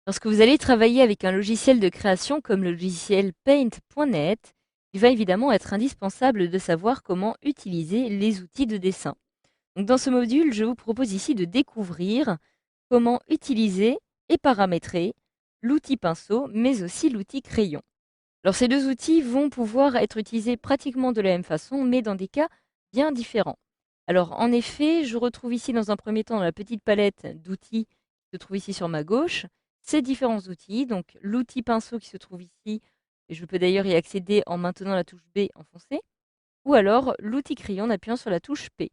Lorsque vous allez travailler avec un logiciel de création comme le logiciel Paint.net, il va évidemment être indispensable de savoir comment utiliser les outils de dessin. Donc dans ce module, je vous propose ici de découvrir comment utiliser et paramétrer l'outil pinceau, mais aussi l'outil crayon. Alors ces deux outils vont pouvoir être utilisés pratiquement de la même façon, mais dans des cas bien différents. Alors en effet, je retrouve ici dans un premier temps dans la petite palette d'outils qui se trouve ici sur ma gauche, ces différents outils, donc l'outil pinceau qui se trouve ici, et je peux d'ailleurs y accéder en maintenant la touche B enfoncée, ou alors l'outil crayon en appuyant sur la touche P.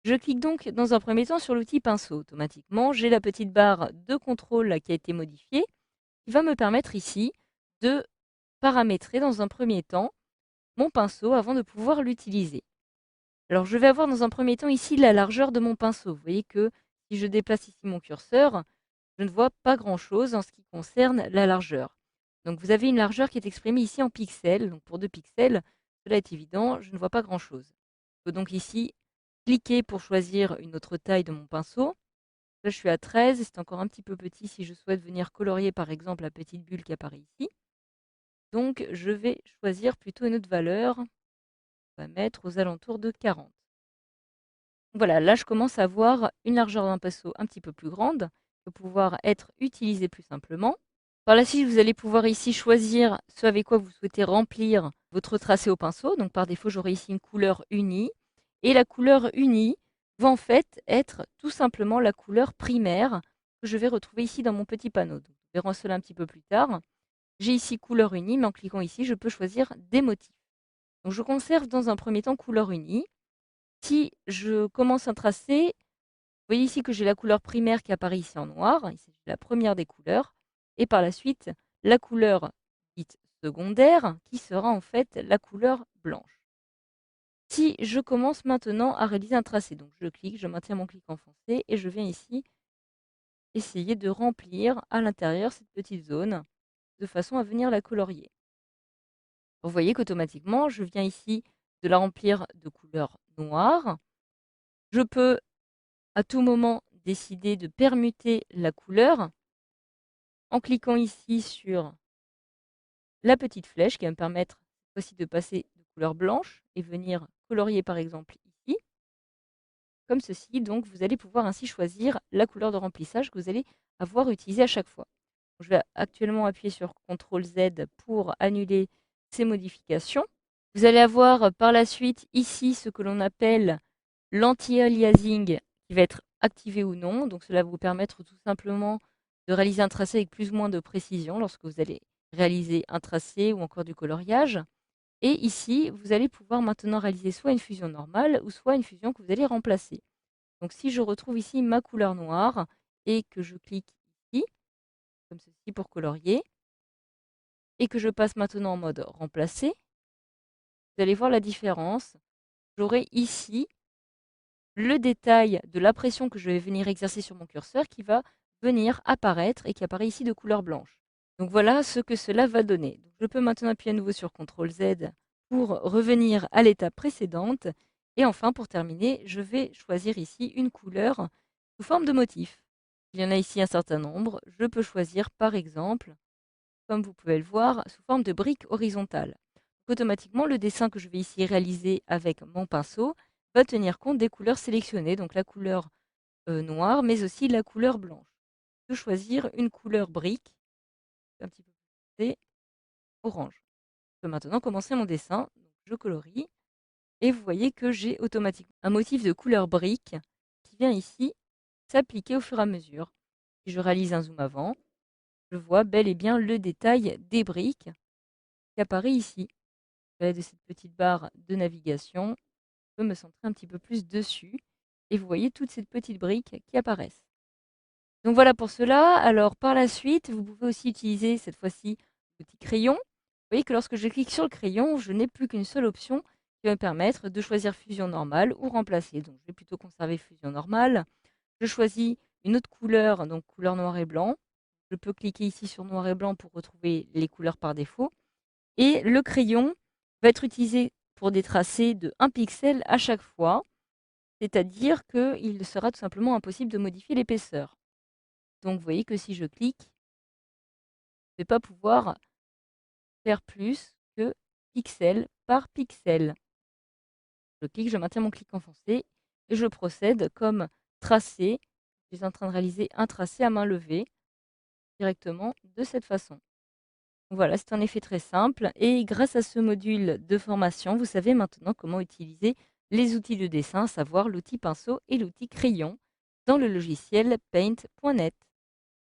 Je clique donc dans un premier temps sur l'outil pinceau. Automatiquement, j'ai la petite barre de contrôle qui a été modifiée, qui va me permettre ici de paramétrer dans un premier temps mon pinceau avant de pouvoir l'utiliser. Alors je vais avoir dans un premier temps ici la largeur de mon pinceau. Vous voyez que si je déplace ici mon curseur, je ne vois pas grand-chose en ce qui concerne la largeur. Donc vous avez une largeur qui est exprimée ici en pixels. Donc pour 2 pixels, cela est évident, je ne vois pas grand-chose. Je peux donc ici cliquer pour choisir une autre taille de mon pinceau. Là je suis à 13, c'est encore un petit peu petit si je souhaite venir colorier par exemple la petite bulle qui apparaît ici. Donc je vais choisir plutôt une autre valeur. On va mettre aux alentours de 40. Voilà, là je commence à avoir une largeur d'un pinceau un petit peu plus grande, qui va pouvoir être utilisée plus simplement. Par la suite, vous allez pouvoir ici choisir ce avec quoi vous souhaitez remplir votre tracé au pinceau. Donc par défaut, j'aurai ici une couleur unie. Et la couleur unie va en fait être tout simplement la couleur primaire que je vais retrouver ici dans mon petit panneau. Donc, nous verrons cela un petit peu plus tard. J'ai ici couleur unie, mais en cliquant ici, je peux choisir des motifs. Donc je conserve dans un premier temps couleur unie. Si je commence un tracé, vous voyez ici que j'ai la couleur primaire qui apparaît ici en noir. Ici, j'ai la première des couleurs. Et par la suite, la couleur dite secondaire, qui sera en fait la couleur blanche. Si je commence maintenant à réaliser un tracé, donc je clique, je maintiens mon clic enfoncé et je viens ici essayer de remplir à l'intérieur cette petite zone de façon à venir la colorier. Vous voyez qu'automatiquement, je viens ici de la remplir de couleur noire. Je peux à tout moment décider de permuter la couleur en cliquant ici sur la petite flèche qui va me permettre aussi de passer de couleur blanche et venir colorier par exemple ici, comme ceci. Donc vous allez pouvoir ainsi choisir la couleur de remplissage que vous allez avoir utilisée à chaque fois. Je vais actuellement appuyer sur CTRL Z pour annuler ces modifications. Vous allez avoir par la suite ici ce que l'on appelle l'anti-aliasing qui va être activé ou non. Donc cela va vous permettre tout simplement de réaliser un tracé avec plus ou moins de précision lorsque vous allez réaliser un tracé ou encore du coloriage. Et ici, vous allez pouvoir maintenant réaliser soit une fusion normale ou soit une fusion que vous allez remplacer. Donc si je retrouve ici ma couleur noire et que je clique ici, comme ceci pour colorier, et que je passe maintenant en mode remplacer, vous allez voir la différence. J'aurai ici le détail de la pression que je vais venir exercer sur mon curseur qui va venir apparaître et qui apparaît ici de couleur blanche. Donc voilà ce que cela va donner. Donc je peux maintenant appuyer à nouveau sur CTRL Z pour revenir à l'étape précédente. Et enfin, pour terminer, je vais choisir ici une couleur sous forme de motif. Il y en a ici un certain nombre. Je peux choisir par exemple, comme vous pouvez le voir, sous forme de brique horizontale. Automatiquement, le dessin que je vais ici réaliser avec mon pinceau va tenir compte des couleurs sélectionnées, donc la couleur noire, mais aussi la couleur blanche. Je peux choisir une couleur brique, un petit peu plus foncé, orange. Je peux maintenant commencer mon dessin. Donc, je colorie et vous voyez que j'ai automatiquement un motif de couleur brique qui vient ici s'appliquer au fur et à mesure. Si je réalise un zoom avant, je vois bel et bien le détail des briques qui apparaît ici. À l'aide de cette petite barre de navigation, je peux me centrer un petit peu plus dessus et vous voyez toutes ces petites briques qui apparaissent. Donc voilà pour cela. Alors par la suite, vous pouvez aussi utiliser cette fois-ci le petit crayon. Vous voyez que lorsque je clique sur le crayon, je n'ai plus qu'une seule option qui va me permettre de choisir fusion normale ou remplacer. Donc je vais plutôt conserver fusion normale. Je choisis une autre couleur, donc couleur noir et blanc. Je peux cliquer ici sur noir et blanc pour retrouver les couleurs par défaut. Et le crayon va être utilisé pour des tracés de 1 pixel à chaque fois, c'est-à-dire qu'il sera tout simplement impossible de modifier l'épaisseur. Donc vous voyez que si je clique, ne vais pas pouvoir faire plus que pixel par pixel. Je clique, je maintiens mon clic enfoncé et je procède comme tracé. Je suis en train de réaliser un tracé à main levée directement de cette façon. Voilà, c'est un effet très simple et grâce à ce module de formation, vous savez maintenant comment utiliser les outils de dessin, à savoir l'outil pinceau et l'outil crayon dans le logiciel paint.net.